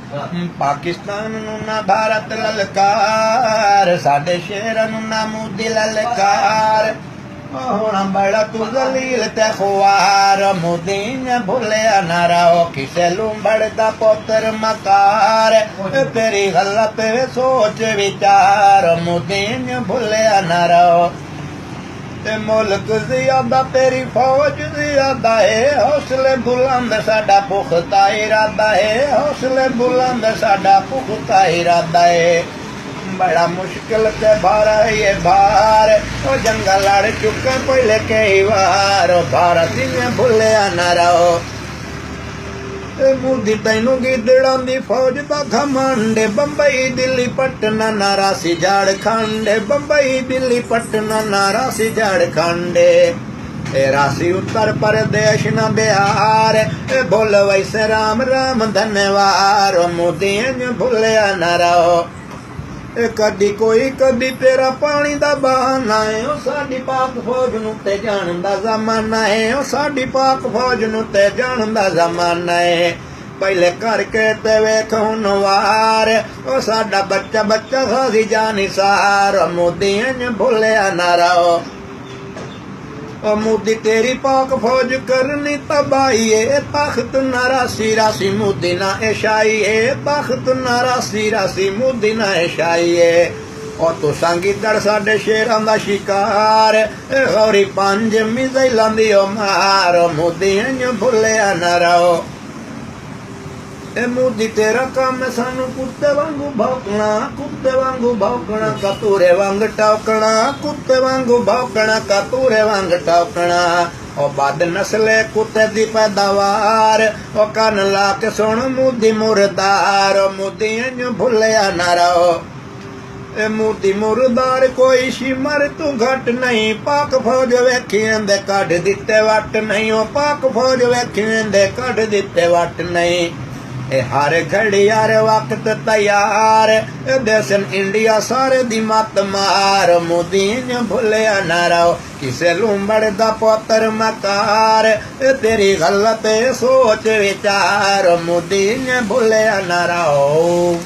पाकिस्तान नू ना भारत ललकार, साडे शेर नू ना मोदी ललकार। हुण बड़ा तू जलील ते खुआर, मोदी ने भुलिया ना रहो किसे लूंबड़ दा पुत्र मकार। तेरी गलत सोच विचार, मोदी ने भुलिया ना रहो। मुल्क ज़ियादा तेरी फौज ज़ियादा है, हौसले बुलंद साडा पुख्ता इरादा है, हौसले बुलंद साडा पुख्ता इरादा है। बड़ा मुश्किल से भार है ये भार, ओ जंगल लड़ चुके पहले कई बार। भारत में भुलिया ना रहो। मोदी तैनू गिदड़ां दी फौज दा घमंड, बंबई दिल्ली पटना नारा सी झारखंड, बंबई दिल्ली पटना नारा सी झारखंड। राशि उत्तर प्रदेश न बिहार, बोल वैसे राम राम धन्यवाद। मोदी ने भुलिया ना रहो। कदी कोई कदी तेरा पानी दा बहाना है, ओ साडी पाक फौज नू ते जान दा जमाना है, ओ साडी पाक फौज नू ते जान दा जमाना है। पहले करके ते वेख हुण वार, ओ साडा बच्चा बच्चा साडी जानी सार। मोदी ने भुलिया ना रहो। ओ मोदी तेरी पाक फौज करनी तबाही है, तख्त ना रासी रासी मोदी ना ऐशाई है, तख्त ना रासी रासी मोदी ना ऐशाई है। ओ तू संगीतड़ साडे शेरां दा शिकार, गौरी पंज मिसाइलां दी ओ मार। मोदी ने भुलिया ना रहो। मोदी तेरा काम सानू कुत्ते वांगू भौंकना, कुत्ते वांगू भौंकना, कतूरे वांग टौकना, कुत्ते वांगू भौंकना, कतूरे वांग टौकना। ओ बद नस्ले कुत्ते दी पैदावार, ओ कन ला के सुन मोदी मुर्दार। मोदी ने भुलिया ना रहो। मोदी मुर्दार कोई शिमर तू घट नहीं, पाक फौज वेखियां दे कढ दिते वट नहीं, ओ पाक फौज वेखियां दे कढ दिते वट नहीं। हर घड़ी हर वक्त तैयार, देसन इंडिया सारे दी मत मार। मोदी ने भुलिया ना रहो किसे लूंबड़ दा पुत्र मकार। तेरी गलत सोच विचार, मोदी ने भुलिया ना रहो।